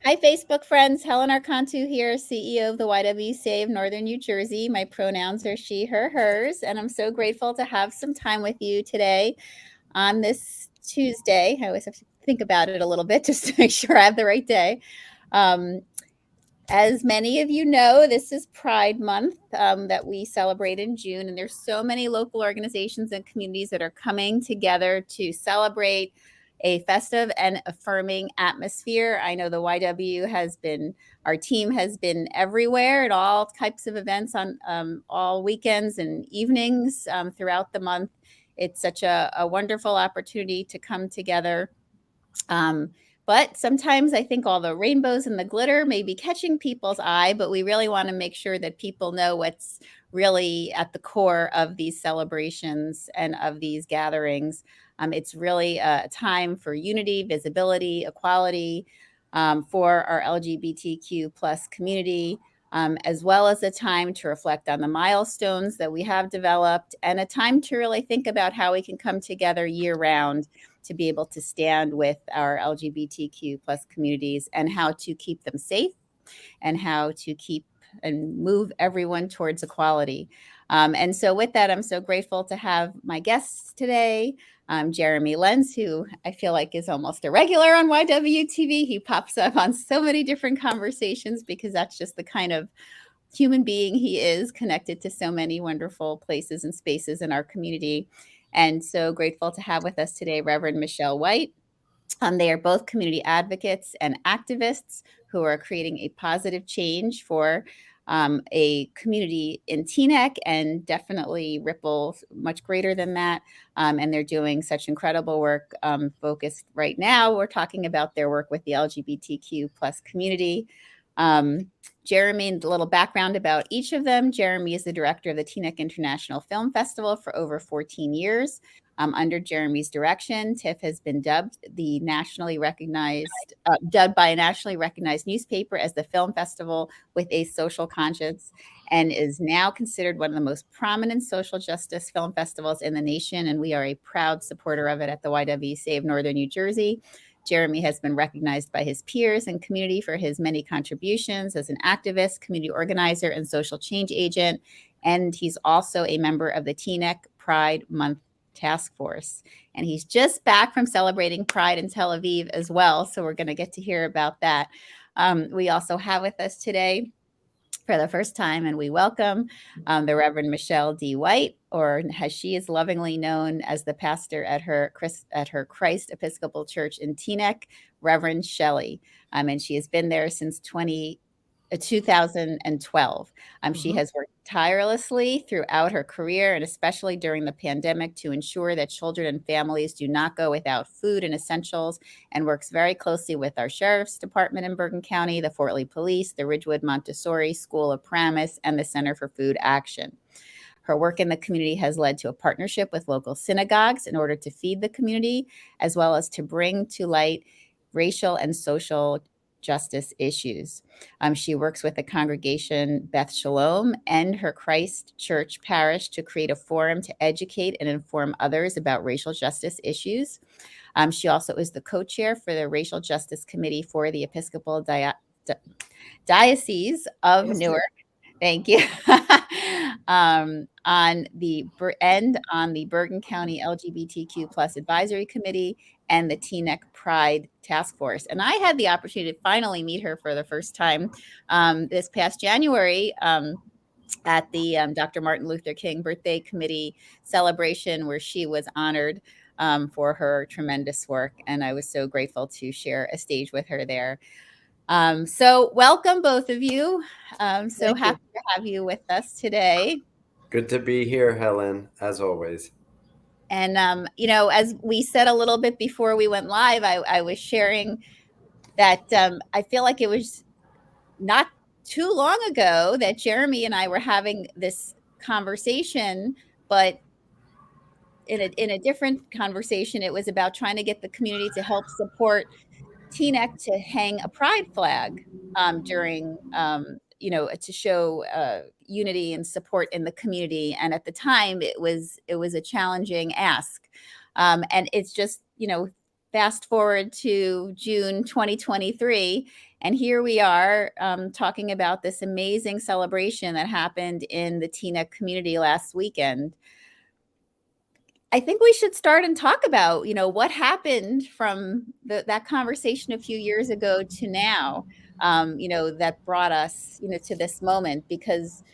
Hi, Facebook friends. Helen Arcantu here, CEO of the YWCA of Northern New Jersey. My pronouns are she, her, hers, and I'm so grateful to have some time with you today on this Tuesday. I always have to think about it a little bit just to make sure I have the right day. Um, as many of you know, this is Pride Month that we celebrate in June, and there's so many local organizations and communities that are coming together to celebrate a festive and affirming atmosphere. I know the YW has been, our team has been everywhere at all types of events on all weekends and evenings throughout the month. It's such a wonderful opportunity to come together. But sometimes I think all the rainbows and the glitter may be catching people's eye, but we really want to make sure that people know what's really at the core of these celebrations and of these gatherings. It's really a time for unity, visibility, equality for our LGBTQ plus community, as well as a time to reflect on the milestones that we have developed and a time to really think about how we can come together year round to be able to stand with our LGBTQ plus communities and how to keep them safe and how to keep and move everyone towards equality. And so with that, I'm so grateful to have my guests today. Jeremy Lenz, who I feel like is almost a regular on YWTV. He pops up on so many different conversations because that's just the kind of human being he is, connected to so many wonderful places and spaces in our community. And so grateful to have with us today Reverend Michelle White. They are both community advocates and activists who are creating a positive change for a community in Teaneck and definitely ripple much greater than that. And they're doing such incredible work focused right now. We're talking about their work with the LGBTQ plus community. Jeremy, a little background about each of them. Jeremy is the director of the Teaneck International Film Festival for over 14 years. Under Jeremy's direction, TIFF has been dubbed dubbed by a nationally recognized newspaper as the film festival with a social conscience, and is now considered one of the most prominent social justice film festivals in the nation. And we are a proud supporter of it at the YWCA of Northern New Jersey. Jeremy has been recognized by his peers and community for his many contributions as an activist, community organizer, and social change agent. And he's also a member of the Teaneck Pride Month Task Force. And he's just back from celebrating Pride in Tel Aviv as well. So we're going to get to hear about that. We also have with us today for the first time, and we welcome the Reverend Michelle D. White, or as she is lovingly known as the pastor at her Christ Episcopal Church in Teaneck, Reverend Shelley. And she has been there since 2012. She has worked tirelessly throughout her career, and especially during the pandemic, to ensure that children and families do not go without food and essentials, and works very closely with our Sheriff's Department in Bergen County, the Fort Lee Police, the Ridgewood Montessori School of Paramus, and the Center for Food Action. Her work in the community has led to a partnership with local synagogues in order to feed the community, as well as to bring to light racial and social justice issues. She works with the congregation Beth Shalom and her Christ Church parish to create a forum to educate and inform others about racial justice issues. She also is the co-chair for the Racial Justice Committee for the Episcopal Diocese of Newark. Thank you. on the Bergen County LGBTQ plus Advisory Committee and the Teaneck Pride Task Force. And I had the opportunity to finally meet her for the first time this past January at the Dr. Martin Luther King Birthday Committee celebration, where she was honored for her tremendous work. And I was so grateful to share a stage with her there. So welcome, both of you. So happy to have you with us today. Good to be here, Helen, as always. And, as we said a little bit before we went live, I was sharing that I feel like it was not too long ago that Jeremy and I were having this conversation, but in a different conversation, it was about trying to get the community to help support Teaneck to hang a pride flag during, to show unity and support in the community. And at the time, it was a challenging ask. And it's just, fast forward to June 2023, and here we are talking about this amazing celebration that happened in the Teaneck community last weekend. I think we should start and talk about, what happened from that conversation a few years ago to now, that brought us, to this moment, because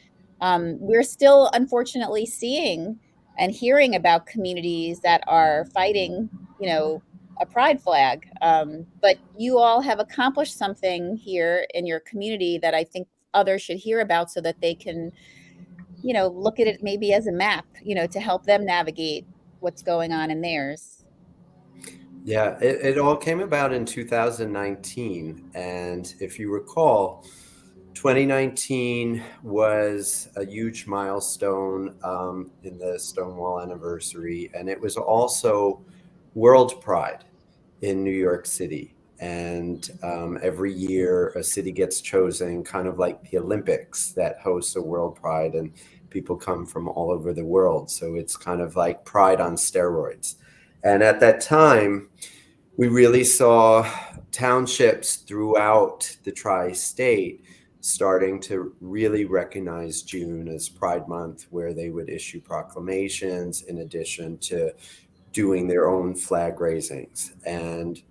we're still unfortunately seeing and hearing about communities that are fighting, a pride flag. But you all have accomplished something here in your community that I think others should hear about so that they can, look at it maybe as a map, to help them navigate what's going on in theirs. Yeah, it all came about in 2019. And if you recall, 2019 was a huge milestone in the Stonewall anniversary. And it was also World Pride in New York City. And every year a city gets chosen, kind of like the Olympics that hosts a World Pride, and people come from all over the world. So it's kind of like Pride on steroids. And at that time, we really saw townships throughout the tri-state starting to really recognize June as Pride Month, where they would issue proclamations in addition to doing their own flag raisings. And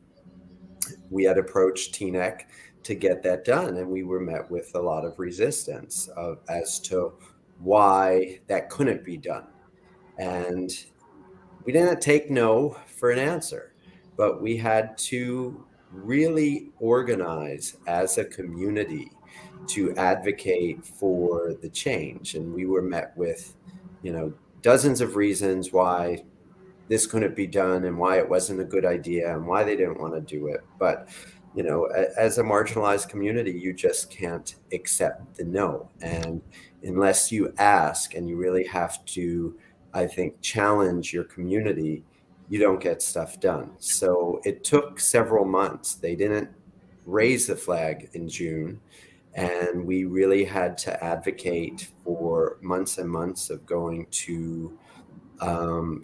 we had approached Teaneck to get that done, and we were met with a lot of resistance as to why that couldn't be done. And we didn't take no for an answer, but we had to really organize as a community to advocate for the change. And we were met with, dozens of reasons why this couldn't be done and why it wasn't a good idea and why they didn't want to do it. But, as a marginalized community, you just can't accept the no. And unless you ask and you really have to, I think, challenge your community, you don't get stuff done. So it took several months. They didn't raise the flag in June. And we really had to advocate for months and months of going to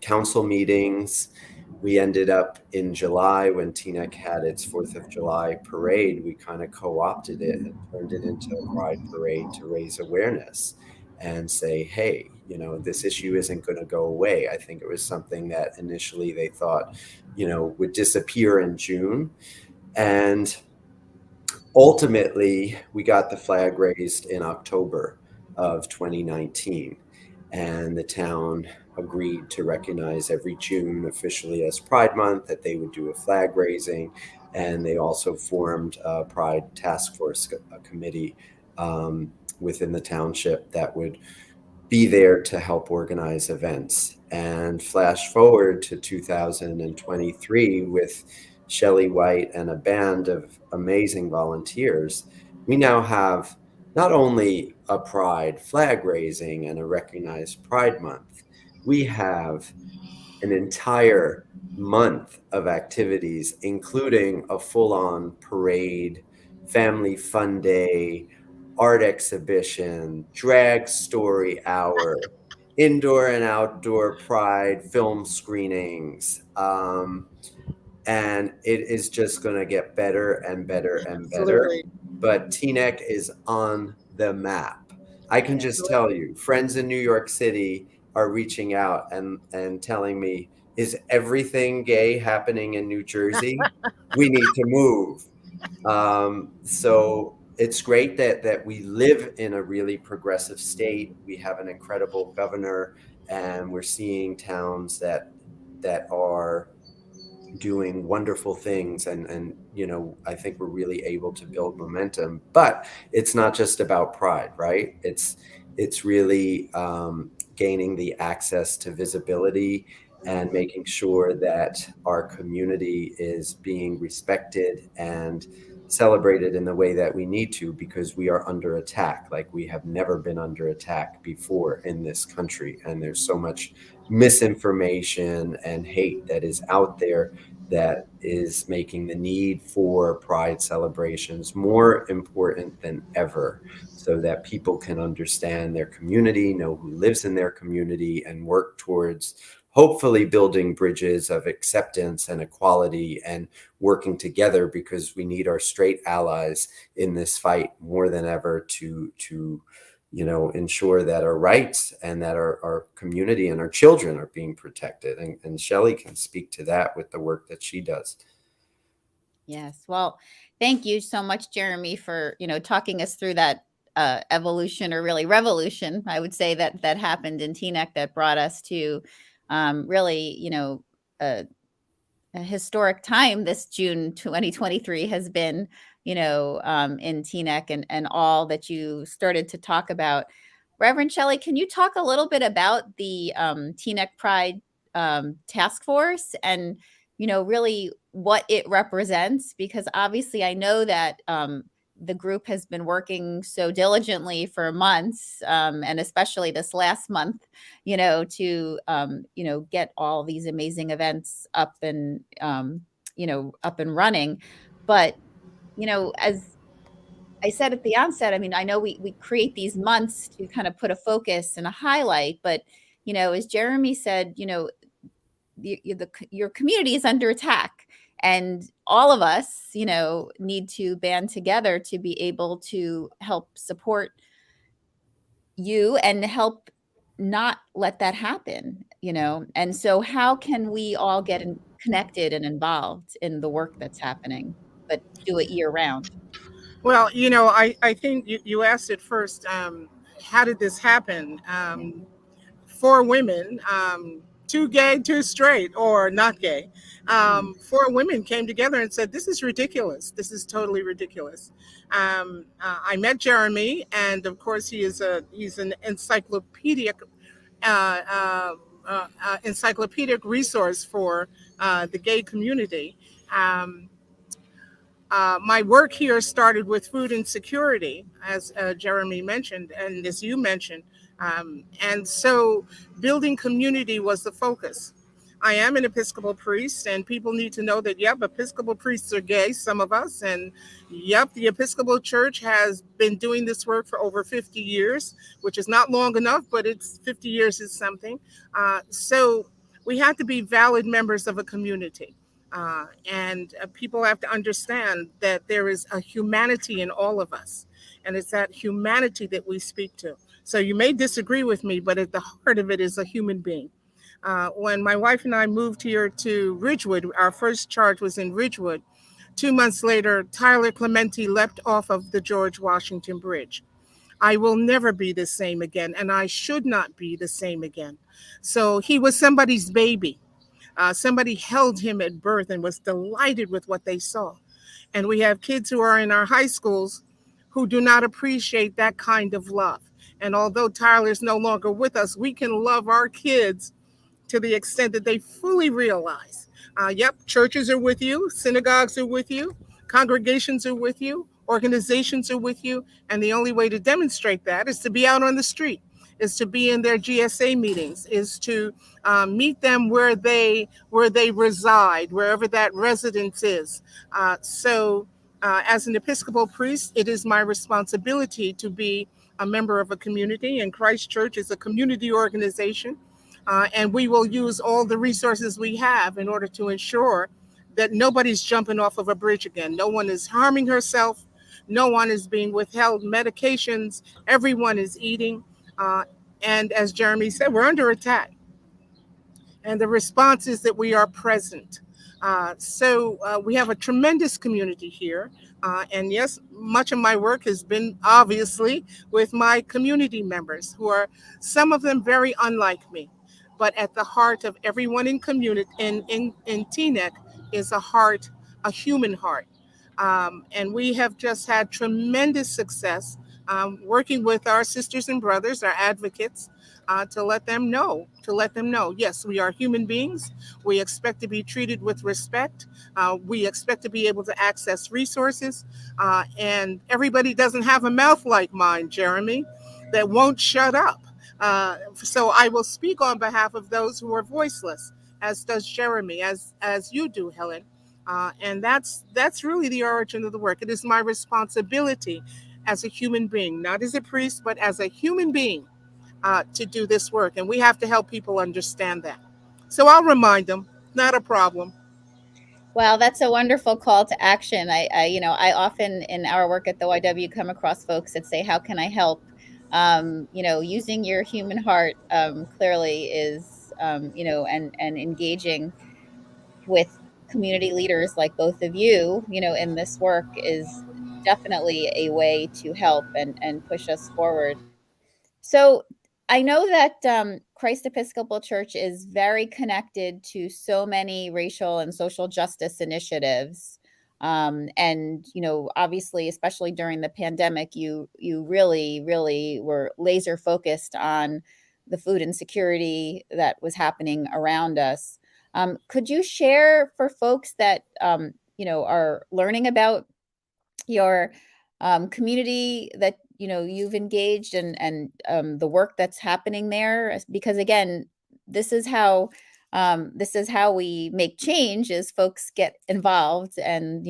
council meetings. We ended up in July when Teaneck had its 4th of July parade. We kind of co-opted it and turned it into a pride parade to raise awareness and say, hey, this issue isn't going to go away. I think it was something that initially they thought, would disappear in June. And ultimately, we got the flag raised in October of 2019. And the town agreed to recognize every June officially as Pride Month, that they would do a flag raising. And they also formed a Pride Task Force, a committee within the township that would be there to help organize events. And flash forward to 2023 with Shelley White and a band of amazing volunteers, we now have not only a Pride flag raising and a recognized Pride Month, we have an entire month of activities, including a full-on parade, family fun day, art exhibition, drag story hour, indoor and outdoor Pride film screenings. And it is just going to get better and better and better. Absolutely. But Teaneck is on the map. I can just tell you, friends in New York City are reaching out and telling me, is everything gay happening in New Jersey? We need to move. So it's great that we live in a really progressive state. We have an incredible governor, and we're seeing towns that are doing wonderful things, and I think we're really able to build momentum. But it's not just about pride, right? It's really gaining the access to visibility and making sure that our community is being respected and celebrated in the way that we need to, because we are under attack like we have never been under attack before in this country. And there's so much misinformation and hate that is out there that is making the need for pride celebrations more important than ever, so that people can understand their community, know who lives in their community, and work towards hopefully building bridges of acceptance and equality and working together, because we need our straight allies in this fight more than ever to ensure that our rights and that our community and our children are being protected. And Shelley can speak to that with the work that she does. Yes. Well, thank you so much, Jeremy, for, talking us through that evolution, or really revolution, I would say, that happened in Teaneck, that brought us to really, a historic time. This June 2023 has been, in Teaneck, and all that you started to talk about. Reverend Shelley, can you talk a little bit about the Teaneck Pride task force, and, really what it represents? Because obviously I know that the group has been working so diligently for months, and especially this last month, to get all these amazing events up and running. But, as I said at the onset, I mean, I know we create these months to kind of put a focus and a highlight, but, as Jeremy said, your community is under attack, and all of us, need to band together to be able to help support you and help not let that happen. And so how can we all get connected and involved in the work that's happening, but do it year round? Well, I think you asked it first. How did this happen? Four women, two gay, two straight, or not gay. Mm. Four women came together and said, "This is ridiculous. This is totally ridiculous." I met Jeremy, and of course, he's an encyclopedic resource for the gay community. Um, my work here started with food insecurity, as Jeremy mentioned, and as you mentioned. And so building community was the focus. I am an Episcopal priest, and people need to know that, yep, Episcopal priests are gay, some of us. And yep, the Episcopal Church has been doing this work for over 50 years, which is not long enough, but it's 50 years is something. So we have to be valid members of a community. And people have to understand that there is a humanity in all of us. And it's that humanity that we speak to. So you may disagree with me, but at the heart of it is a human being. When my wife and I moved here to Ridgewood, our first charge was in Ridgewood. 2 months later, Tyler Clementi leapt off of the George Washington Bridge. I will never be the same again, and I should not be the same again. So he was somebody's baby. Somebody held him at birth and was delighted with what they saw. And we have kids who are in our high schools who do not appreciate that kind of love. And although Tyler's no longer with us, we can love our kids to the extent that they fully realize, yep, churches are with you, synagogues are with you, congregations are with you, organizations are with you, and the only way to demonstrate that is to be out on the street, is to be in their GSA meetings, is to meet them where they reside, wherever that residence is. As an Episcopal priest, it is my responsibility to be a member of a community, and Christ Church is a community organization. And we will use all the resources we have in order to ensure that nobody's jumping off of a bridge again. No one is harming herself. No one is being withheld medications. Everyone is eating. Uh, and as Jeremy said, we're under attack. And the response is that we are present. We have a tremendous community here. And yes, much of my work has been obviously with my community members, who are some of them very unlike me. But at the heart of everyone in community in Teaneck is a heart, a human heart. And we have just had tremendous success working with our sisters and brothers, our advocates, to let them know, yes, we are human beings. We expect to be treated with respect. We expect to be able to access resources. And everybody doesn't have a mouth like mine, Jeremy, that won't shut up. So I will speak on behalf of those who are voiceless, as does Jeremy, as you do, Helen. And that's really the origin of the work. It is my responsibility as a human being, not as a priest, but as a human being, to do this work. And we have to help people understand that. So I'll remind them. Not a problem. Well, that's a wonderful call to action. I often in our work at the YW come across folks that say, "How can I help?" Using your human heart clearly is, and engaging with community leaders like both of you, in this work is definitely a way to help and push us forward. So I know that Christ Episcopal Church is very connected to so many racial and social justice initiatives. And obviously, especially during the pandemic, you really, really were laser focused on the food insecurity that was happening around us. Could you share for folks that are learning about your community that you've engaged and the work that's happening there, because again, this is how we make change, is folks get involved and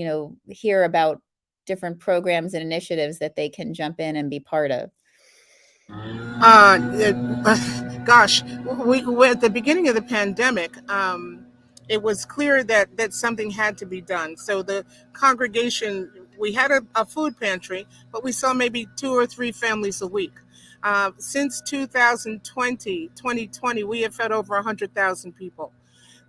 hear about different programs and initiatives that they can jump in and be part of. Gosh, we at the beginning of the pandemic, it was clear that something had to be done. So the congregation, we had a food pantry, but we saw maybe 2 or 3 families a week. Since 2020, we have fed over 100,000 people.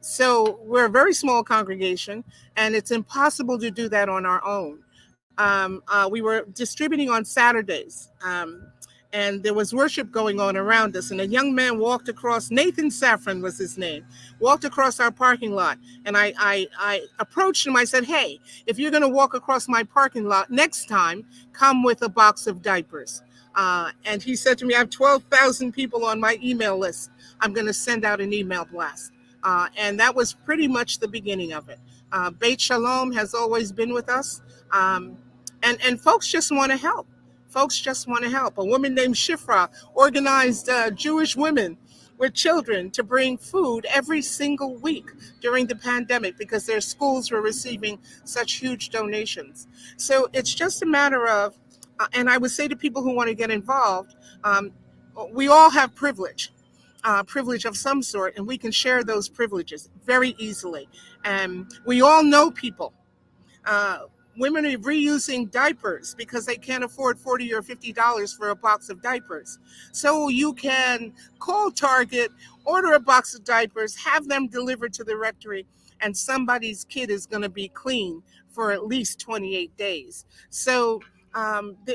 So we're a very small congregation, and it's impossible to do that on our own. We were distributing on Saturdays, and there was worship going on around us. And a young man walked across, Nathan Saffron was his name, walked across our parking lot. And I approached him. I said, "Hey, if you're going to walk across my parking lot next time, come with a box of diapers." And he said to me, "I have 12,000 people on my email list. I'm going to send out an email blast." And that was pretty much the beginning of it. Beit Shalom has always been with us. Um, and folks just want to help. Folks just want to help. A woman named Shifra organized Jewish women with children to bring food every single week during the pandemic because their schools were receiving such huge donations. So it's just a matter of, and I would say to people who want to get involved, um, we all have privilege of some sort, and we can share those privileges very easily. And we all know people. Uh, Women are reusing diapers because they can't afford $40 or $50 for a box of diapers. So you can call Target, order a box of diapers, have them delivered to the rectory, and somebody's kid is going to be clean for at least 28 days. So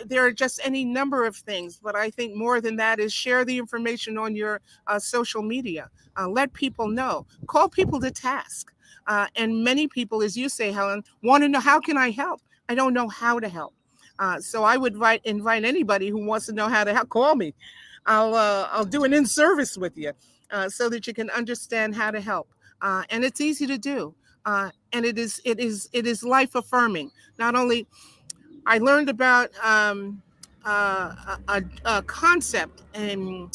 there are just any number of things, but I think more than that is share the information on your social media. Let people know. Call people to task. And many people, as you say, Helen, want to know, how can I help? I don't know how to help. So I would invite anybody who wants to know how to help. Call me. I'll do an in-service with you so that you can understand how to help. And it's easy to do. And it is life affirming. Not only I learned about a concept in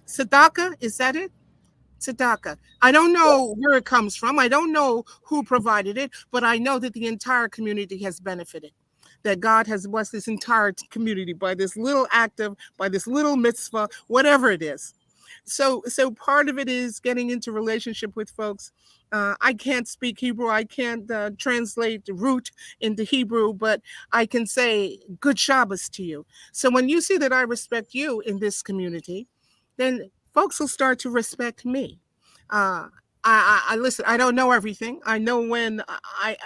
Sadaka. Is that it? Tzedakah. I don't know where it comes from. I don't know who provided it, but I know that the entire community has benefited. That God has blessed this entire community by this little by this little mitzvah, whatever it is. So part of it is getting into relationship with folks. I can't speak Hebrew. I can't translate the root into Hebrew, but I can say good Shabbos to you. So when you see that I respect you in this community, then folks will start to respect me. Uh, I listen. I don't know everything. I know when I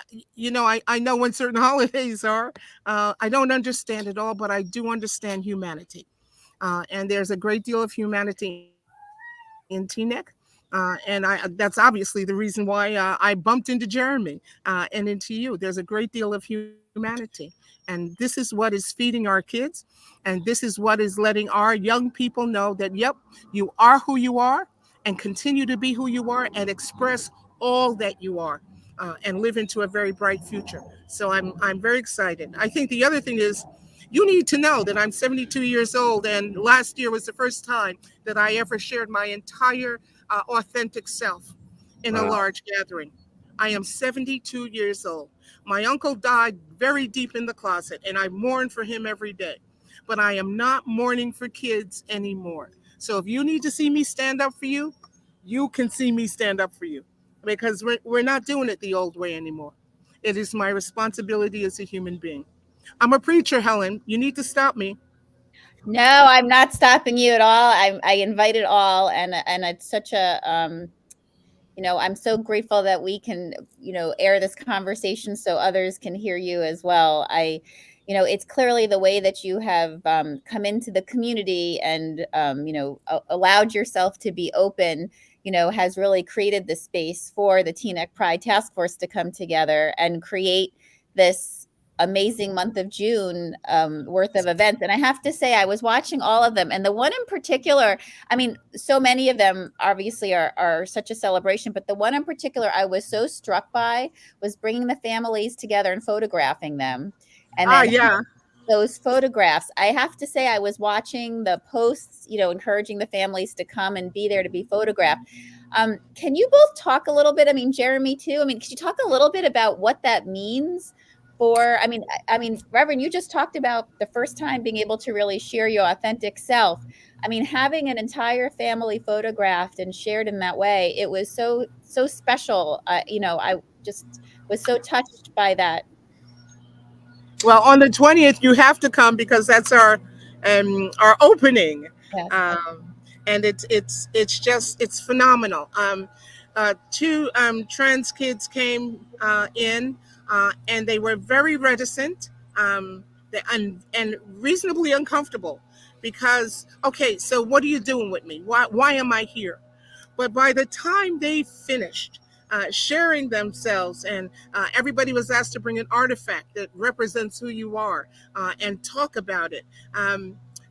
know when certain holidays are. I don't understand it all, but I do understand humanity. And there's a great deal of humanity in Teaneck. And that's obviously the reason why I bumped into Jeremy and into you. There's a great deal of humanity. And this is what is feeding our kids. And this is what is letting our young people know that, yep, you are who you are, and continue to be who you are and express all that you are. And live into a very bright future. So I'm very excited. I think the other thing is, you need to know that I'm 72 years old, and last year was the first time that I ever shared my entire authentic self in a Wow. large gathering. I am 72 years old. My uncle died very deep in the closet, and I mourn for him every day. But I am not mourning for kids anymore. So if you need to see me stand up for you, you can see me stand up for you, because we're not doing it the old way anymore. It is my responsibility as a human being. I'm a preacher, Helen. You need to stop me. No, I'm not stopping you at all. I invite it all, and it's such a I'm so grateful that we can, air this conversation so others can hear you as well. It's clearly the way that you have come into the community and, allowed yourself to be open, has really created the space for the Teaneck Pride Task Force to come together and create this amazing month of June worth of events. And I have to say, I was watching all of them, and the one in particular, I mean, so many of them obviously are such a celebration, but the one in particular I was so struck by was bringing the families together and photographing them. And Ah, then yeah. those photographs, I have to say, I was watching the posts, encouraging the families to come and be there to be photographed. Can you both talk a little bit? I mean, Jeremy too. I mean, could you talk a little bit about what that means for? I mean, Reverend, you just talked about the first time being able to really share your authentic self. I mean, having an entire family photographed and shared in that way, it was so special. I just was so touched by that. Well, on the 20th, you have to come because that's our opening, Yes. um, and it's phenomenal. Two trans kids came in, and they were very reticent, and reasonably uncomfortable, because, okay, so what are you doing with me? Why am I here? But by the time they finished sharing themselves, and everybody was asked to bring an artifact that represents who you are, and talk about it.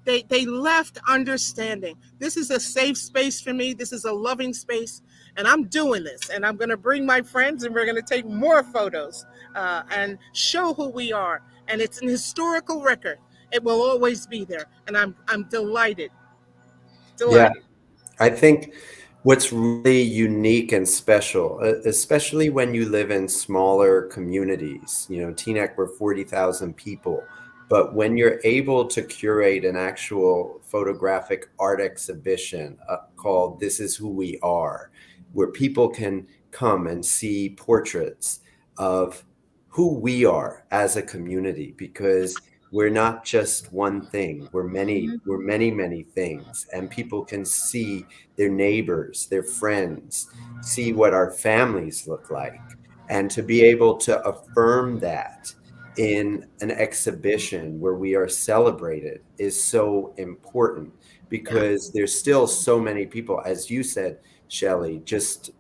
They left understanding, this is a safe space for me. This is a loving space, and I'm doing this. And I'm going to bring my friends, and we're going to take more photos and show who we are. And it's an historical record. It will always be there, and I'm delighted, Yeah, delighted. I think what's really unique and special, especially when you live in smaller communities, Teaneck, we're 40,000 people, but when you're able to curate an actual photographic art exhibition called This Is Who We Are, where people can come and see portraits of who we are as a community, because we're not just one thing. We're many things, and people can see their neighbors, their friends, see what our families look like. And to be able to affirm that in an exhibition where we are celebrated is so important, Yeah. because there's still so many people, as you said, Shelley, just,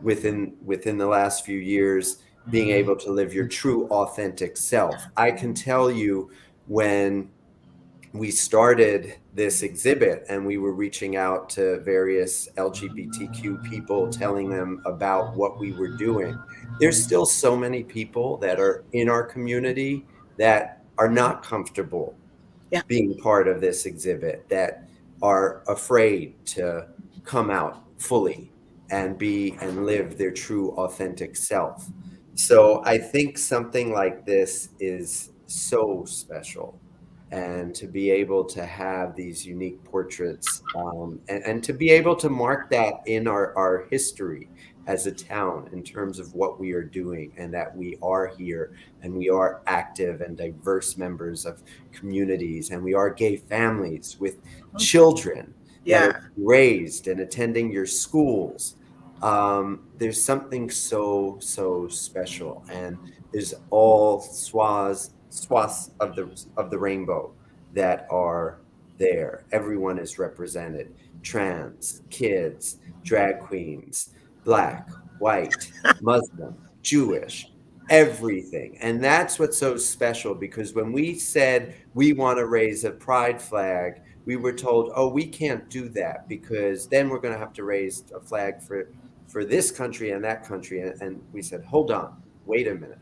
within the last few years, being able to live your true authentic self. I can tell you, when we started this exhibit and we were reaching out to various LGBTQ people, telling them about what we were doing, there's still so many people that are in our community that are not comfortable Yeah. being part of this exhibit, that are afraid to come out fully and be and live their true authentic self. So I think something like this is so special, and to be able to have these unique portraits, and to be able to mark that in our history as a town, in terms of what we are doing, and that we are here and we are active and diverse members of communities, and we are gay families with children that are Yeah. raised and attending your schools. There's something so special, and there's all swaths of the rainbow that are there. Everyone is represented: trans, kids, drag queens, black, white, Muslim, Jewish, everything. And that's what's so special, because when we said we want to raise a pride flag, we were told, oh, we can't do that, because then we're going to have to raise a flag for this country and that country. And we said, hold on, wait a minute.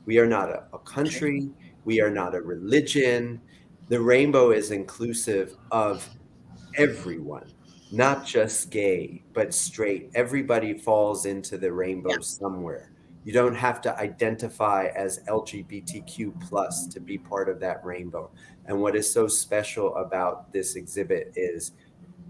We are not a country. We are not a religion. The rainbow is inclusive of everyone, not just gay, but straight. Everybody falls into the Yeah. rainbow somewhere. You don't have to identify as LGBTQ plus to be part of that rainbow. And what is so special about this exhibit is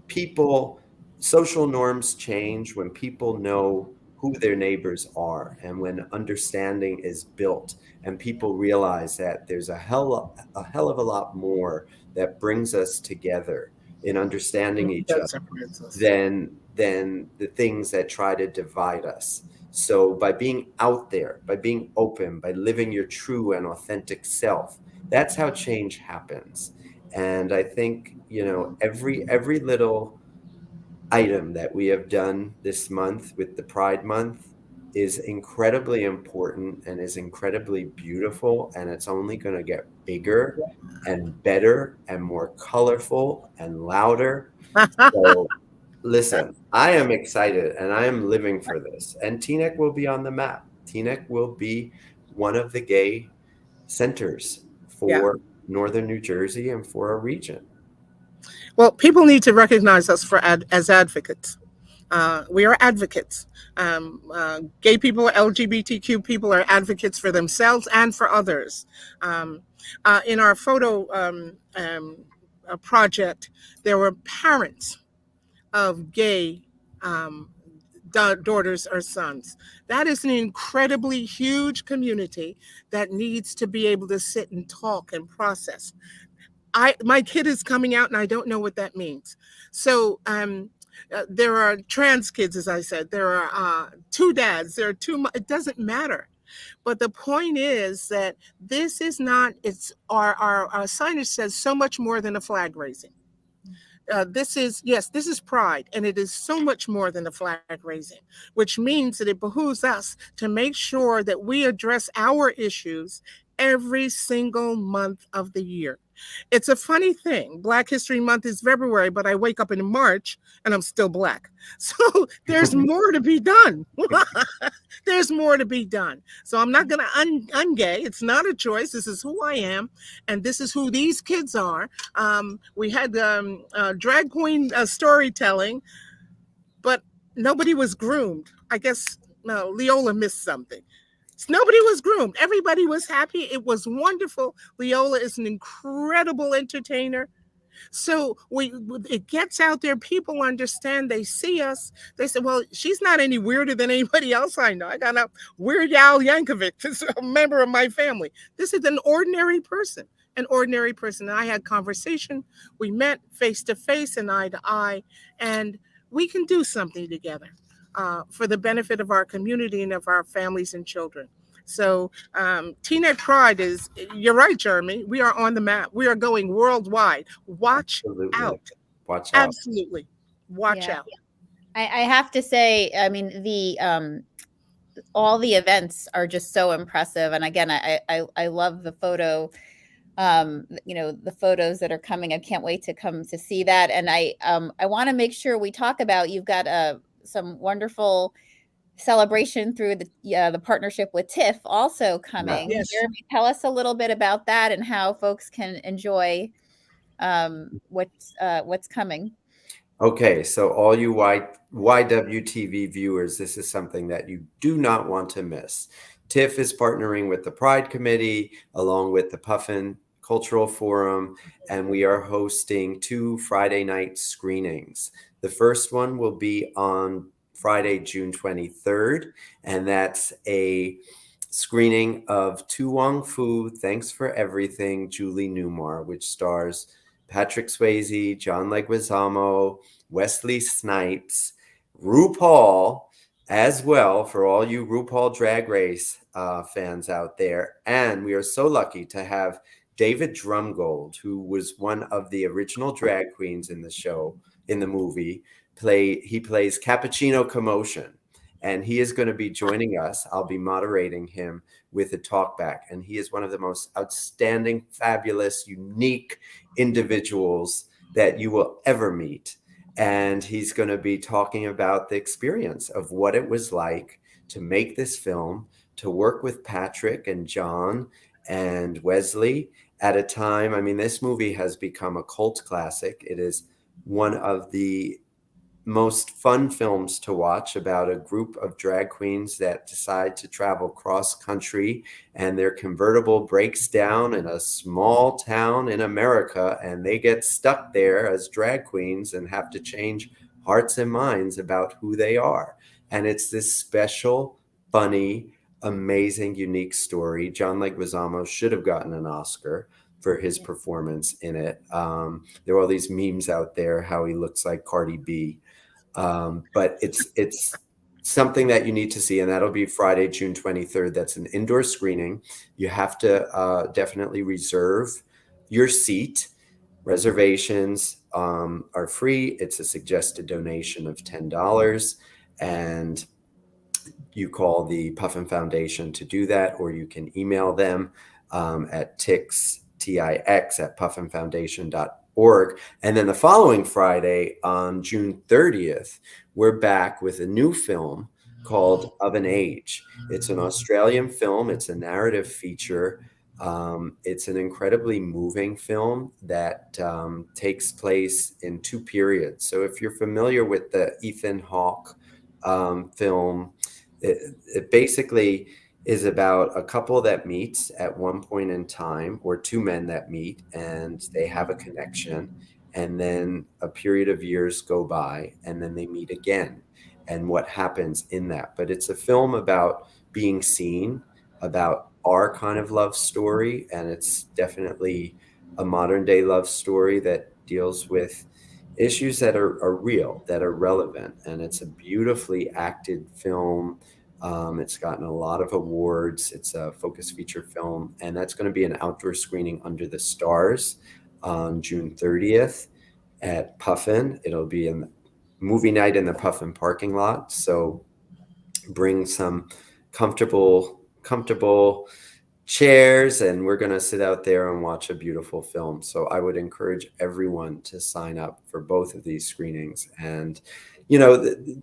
people social norms change when people know who their neighbors are, and when understanding is built and people realize that there's a hell of a lot more that brings us together in understanding each That other separates us. than the things that try to divide us. So by being out there, by being open, by living your true and authentic self, that's how change happens. And I think, you know, every little item that we have done this month with the Pride Month is incredibly important and is incredibly beautiful, and it's only going to get bigger and better and more colorful and louder. So listen, I am excited and I am living for this. And Teaneck will be on the map. Teaneck will be one of the gay centers Yeah. for Northern New Jersey and for our region. Well, people need to recognize us as advocates. We are advocates. Gay people, LGBTQ people are advocates for themselves and for others. In our photo project, there were parents of gay um, daughters or sons. That is an incredibly huge community that needs to be able to sit and talk and process. My kid is coming out and I don't know what that means. So there are trans kids, as I said. There are two dads. There are two. It doesn't matter. But the point is that this is not. It's our signage says so much more than a flag raising. This is, yes, this is pride, and it is so much more than a flag raising, which means that it behooves us to make sure that we address our issues every single month of the year. It's a funny thing. Black History Month is February, but I wake up in March and I'm still black. So there's more to be done. There's more to be done. So I'm not going to ungay. It's not a choice. This is who I am, and this is who these kids are. We had drag queen storytelling, but nobody was groomed. I guess Leola missed something. Nobody was groomed. Everybody was happy. It was wonderful. Leola is an incredible entertainer. So it gets out there. People understand. They see us. They say, "Well, she's not any weirder than anybody else I know. I got a Weird Al Yankovic, who's a member of my family. This is an ordinary person, an ordinary person." And I had conversation. We met face to face and eye to eye, and we can do something together for the benefit of our community and of our families and children. So Teaneck Pride is, you're right, Jeremy. We are on the map. We are going worldwide. Watch Absolutely. out. Watch out. Absolutely. Watch Yeah. out. I have to say, I mean, the all the events are just so impressive. And again, I love the photo, you know, the photos that are coming. I can't wait to come to see that. And I want to make sure we talk about, you've got some wonderful celebration through the partnership with TIFF also coming. Yes. Jeremy, tell us a little bit about that and how folks can enjoy what's coming. Okay, so all you YWTV viewers, this is something that you do not want to miss. TIFF is partnering with the Pride Committee along with the Puffin Cultural Forum, and we are hosting 2 Friday night screenings. The first one will be on Friday, June 23rd, and that's a screening of Tu Wong Fu, Thanks for Everything, Julie Newmar, which stars Patrick Swayze, John Leguizamo, Wesley Snipes, RuPaul as well, for all you RuPaul Drag Race fans out there. And we are so lucky to have David Drumgold, who was one of the original drag queens in the show, in the movie. He plays Cappuccino Commotion, and he is going to be joining us. I'll be moderating him with a talkback, and he is one of the most outstanding, fabulous, unique individuals that you will ever meet. And he's going to be talking about the experience of what it was like to make this film, to work with Patrick and John and Wesley at a time. I mean, this movie has become a cult classic. It is one of the most fun films to watch about a group of drag queens that decide to travel cross country, and their convertible breaks down in a small town in America, and they get stuck there as drag queens and have to change hearts and minds about who they are. And it's this special, funny, amazing, unique story. John Leguizamo should have gotten an Oscar for his performance in it. There are all these memes out there how he looks like Cardi B, but it's something that you need to see, and that'll be Friday, June 23rd. That's an indoor screening. You have to definitely reserve your seat. Reservations are free. It's a suggested donation of $10, and you call the Puffin Foundation to do that, or you can email them at tix at puffinfoundation.org. And then the following Friday, on June 30th, we're back with a new film called Of an Age. It's an Australian film. It's a narrative feature. It's an incredibly moving film that takes place in two periods. So if you're familiar with the Ethan Hawke film, it basically is about a couple that meets at one point in time, or two men that meet and they have a connection, and then a period of years go by and then they meet again, and what happens in that. But it's a film about being seen, about our kind of love story, and it's definitely a modern day love story that deals with issues that are real, that are relevant, and it's a beautifully acted film. It's gotten a lot of awards. It's a focus feature film, and that's going to be an outdoor screening under the stars on June 30th at Puffin. It'll be a movie night in the Puffin parking lot, so bring some comfortable chairs, and we're going to sit out there and watch a beautiful film. So I would encourage everyone to sign up for both of these screenings. And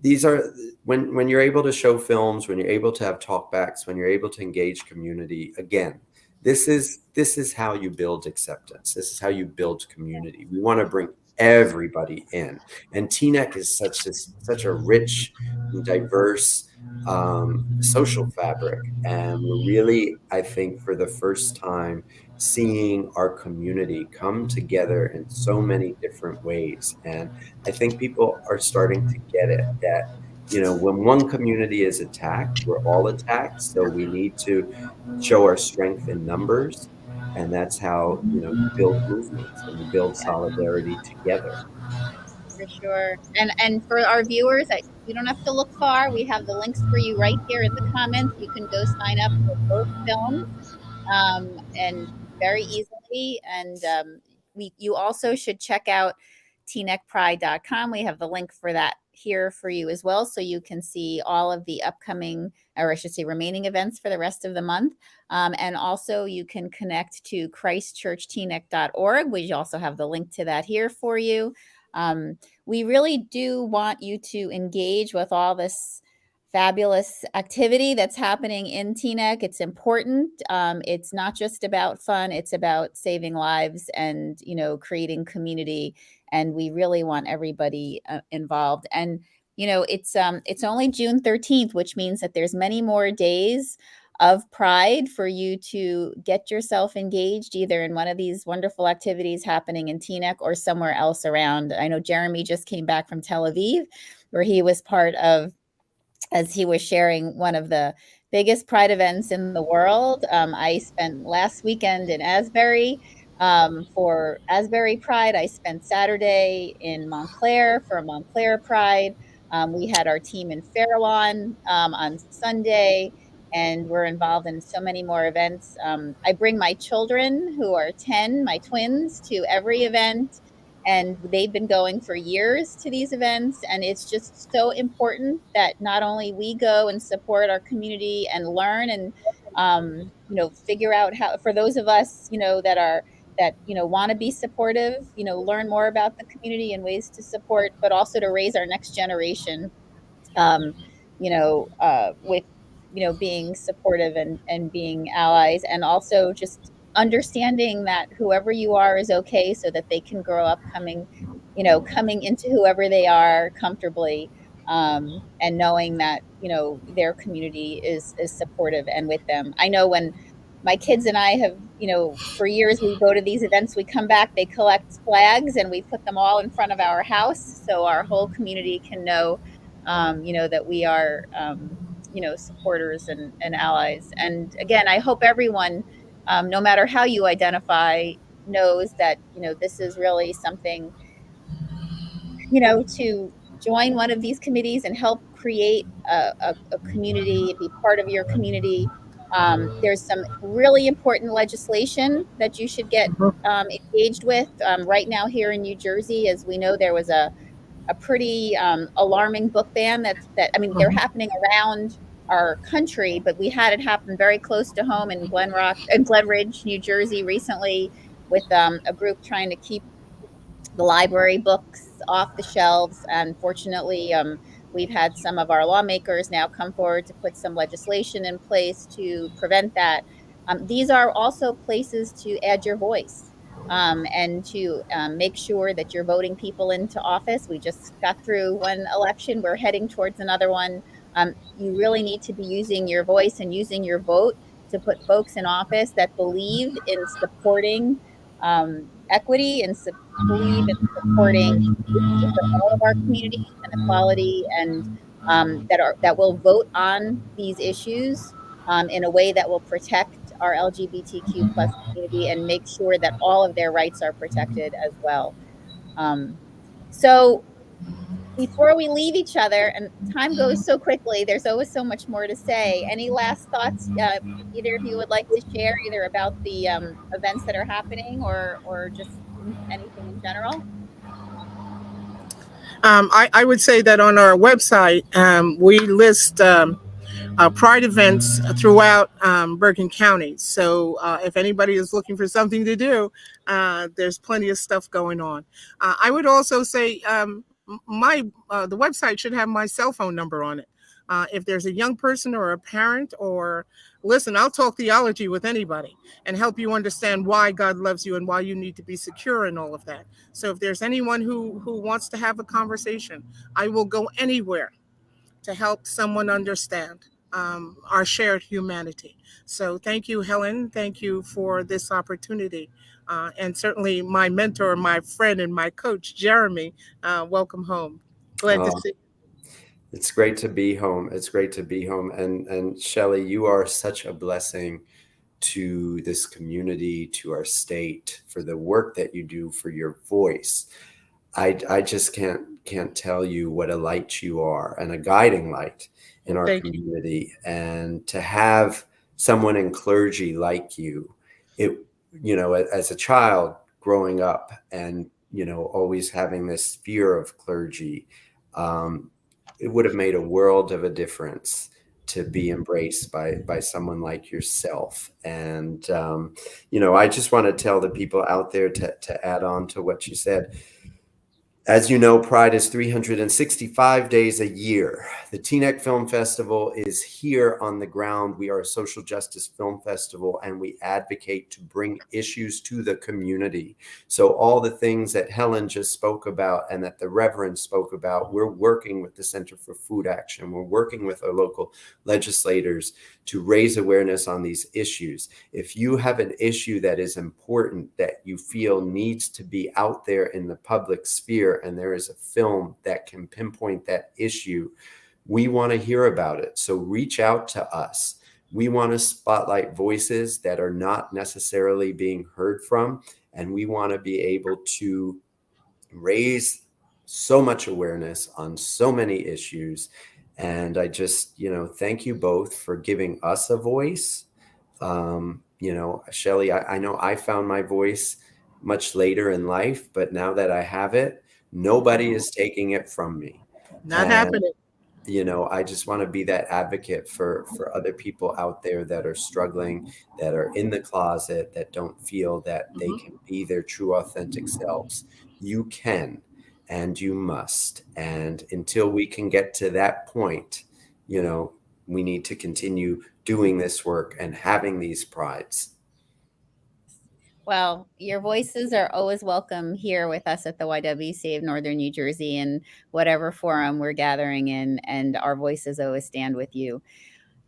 these are when you're able to show films, when you're able to have talkbacks, when you're able to engage community. Again, this is how you build acceptance. This is how you build community. We want to bring everybody in, and Teaneck is such a rich and diverse social fabric, and we're really, I think, for the first time, seeing our community come together in so many different ways. And I think people are starting to get it, that when one community is attacked, we're all attacked. So we need to show our strength in numbers, and that's how you build movements and you build solidarity together. For sure. And for our viewers, you don't have to look far. We have the links for you right here in the comments. You can go sign up for both films, and very easily. And you also should check out teaneckpride.com. We have the link for that here for you as well, so you can see all of the upcoming, or I should say remaining events for the rest of the month. And also you can connect to christchurchteaneck.org. We also have the link to that here for you. We really do want you to engage with all this fabulous activity that's happening in Teaneck. It's important. It's not just about fun. It's about saving lives and, creating community. And we really want everybody involved. And, it's only June 13th, which means that there's many more days of Pride for you to get yourself engaged, either in one of these wonderful activities happening in Teaneck or somewhere else around. I know Jeremy just came back from Tel Aviv, where he was part of, as he was sharing, one of the biggest Pride events in the world. I spent last weekend in Asbury for Asbury Pride. I spent Saturday in Montclair for Montclair Pride. We had our team in Fairlawn on Sunday, and we're involved in so many more events. I bring my children, who are 10, my twins, to every event, and they've been going for years to these events. And it's just so important that not only we go and support our community and learn and figure out how, for those of us that want to be supportive, learn more about the community and ways to support, but also to raise our next generation, with being supportive and being allies, and also just understanding that whoever you are is okay, so that they can grow up coming into whoever they are comfortably, and knowing that their community is supportive and with them. I know when my kids and I have, for years we go to these events, we come back, they collect flags, and we put them all in front of our house so our whole community can know, that we are, supporters and allies. And again, I hope everyone, no matter how you identify, knows that, this is really something, to join one of these committees and help create a community, be part of your community. There's some really important legislation that you should get engaged with right now here in New Jersey. As we know, there was a pretty alarming book ban I mean, they're happening around our country, but we had it happen very close to home in Glen Ridge, New Jersey recently, with a group trying to keep the library books off the shelves. And fortunately, we've had some of our lawmakers now come forward to put some legislation in place to prevent that. These are also places to add your voice, and to make sure that you're voting people into office. We just got through one election, we're heading towards another one. You really need to be using your voice and using your vote to put folks in office that believe in supporting equity and believe in supporting safety for all of our communities and equality, and that will vote on these issues in a way that will protect our LGBTQ plus community and make sure that all of their rights are protected as well. So before we leave each other, and time goes so quickly, there's always so much more to say. Any last thoughts either of you would like to share, either about the events that are happening or just anything in general? I would say that on our website, we list Pride events throughout Bergen County. So if anybody is looking for something to do, there's plenty of stuff going on. I would also say the website should have my cell phone number on it. If there's a young person or a parent, or listen, I'll talk theology with anybody and help you understand why God loves you and why you need to be secure and all of that. So if there's anyone who wants to have a conversation, I will go anywhere to help someone understand our shared humanity. So thank you, Helen. Thank you for this opportunity. And certainly my mentor, my friend, and my coach, Jeremy, welcome home. Glad to see you. It's great to be home. It's great to be home. And Shelley, you are such a blessing to this community, to our state, for the work that you do, for your voice. I just can't tell you what a light you are, and a guiding light in our Thank community. And to have someone in clergy like you, as a child growing up and, always having this fear of clergy, it would have made a world of a difference to be embraced by someone like yourself. And, I just want to tell the people out there, to add on to what you said. As you know, Pride is 365 days a year. The Teaneck Film Festival is here on the ground. We are a social justice film festival, and we advocate to bring issues to the community. So all the things that Helen just spoke about and that the Reverend spoke about, we're working with the Center for Food Action. We're working with our local legislators to raise awareness on these issues. If you have an issue that is important, that you feel needs to be out there in the public sphere, and there is a film that can pinpoint that issue, we want to hear about it. So reach out to us. We want to spotlight voices that are not necessarily being heard from, and we want to be able to raise so much awareness on so many issues. And I just, thank you both for giving us a voice. Shelley, I know I found my voice much later in life, but now that I have it, nobody is taking it from me. Not And, happening. I just want to be that advocate for other people out there that are struggling, that are in the closet, that don't feel that they can be their true, authentic selves. You can, and you must. And until we can get to that point, we need to continue doing this work and having these prides. Well, your voices are always welcome here with us at the YWCA of Northern New Jersey, and whatever forum we're gathering in, and our voices always stand with you.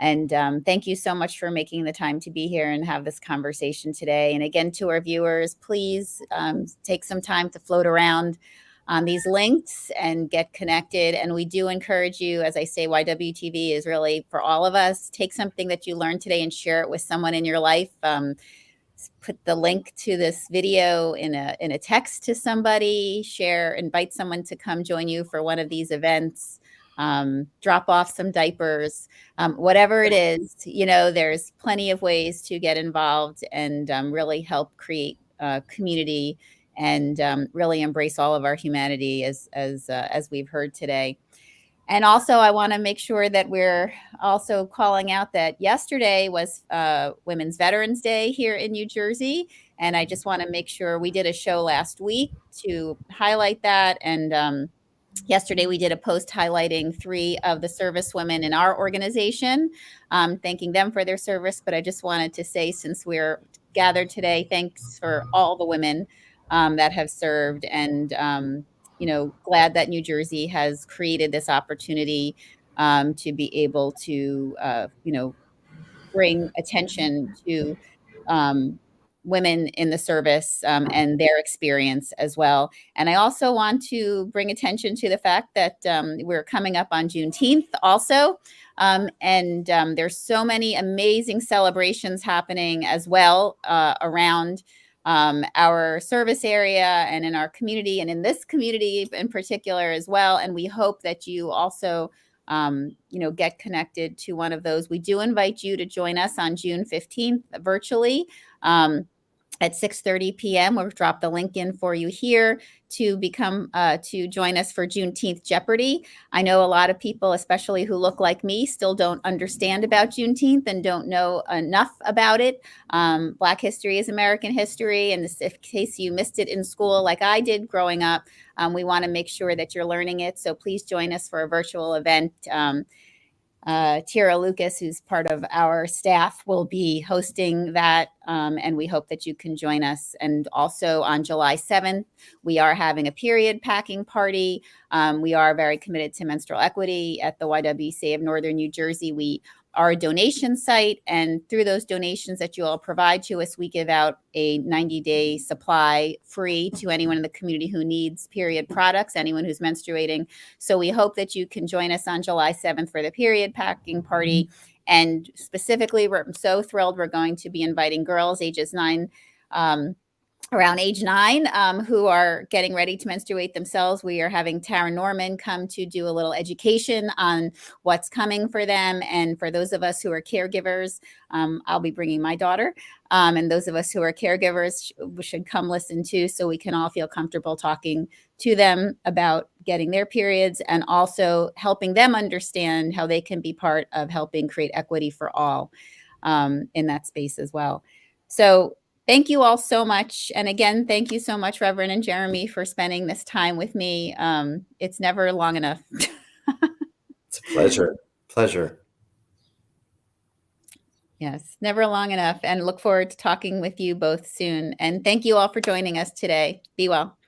And thank you so much for making the time to be here and have this conversation today. And again, to our viewers, please take some time to float around on these links and get connected. And we do encourage you, as I say, YWTV is really for all of us. Take something that you learned today and share it with someone in your life. Put the link to this video in a text to somebody, share, invite someone to come join you for one of these events. Drop off some diapers, whatever it is, there's plenty of ways to get involved and really help create community and really embrace all of our humanity as we've heard today. And also, I want to make sure that we're also calling out that yesterday was Women's Veterans Day here in New Jersey. And I just want to make sure we did a show last week to highlight that. And yesterday, we did a post highlighting 3 of the service women in our organization, thanking them for their service. But I just wanted to say, since we're gathered today, thanks for all the women that have served, and glad that New Jersey has created this opportunity to be able to bring attention to women in the service and their experience as well. And I also want to bring attention to the fact that we're coming up on Juneteenth also. And there's so many amazing celebrations happening as well around our service area and in our community, and in this community in particular as well. And we hope that you also get connected to one of those. We do invite you to join us on June 15th virtually at 6:30 p.m. We'll drop the link in for you here to join us for Juneteenth Jeopardy. I know a lot of people, especially who look like me, still don't understand about Juneteenth and don't know enough about it. Black history is American history, and in case you missed it in school like I did growing up, we want to make sure that you're learning it. So please join us for a virtual event. Tira Lucas, who's part of our staff, will be hosting that, and we hope that you can join us. And also on July 7th, we are having a period packing party. We are very committed to menstrual equity at the YWCA of Northern New Jersey. We are a donation site, and through those donations that you all provide to us, we give out a 90-day supply free to anyone in the community who needs period products, anyone who's menstruating. So we hope that you can join us on July 7th for the period packing party. And specifically, we're so thrilled we're going to be inviting girls ages around age 9 who are getting ready to menstruate themselves. We are having Tara Norman come to do a little education on what's coming for them. And for those of us who are caregivers, I'll be bringing my daughter. And those of us who are caregivers should come listen too, so we can all feel comfortable talking to them about getting their periods and also helping them understand how they can be part of helping create equity for all in that space as well. So thank you all so much. And again, thank you so much, Reverend and Jeremy, for spending this time with me. It's never long enough. It's a pleasure. Pleasure. Yes, never long enough. And look forward to talking with you both soon. And thank you all for joining us today. Be well.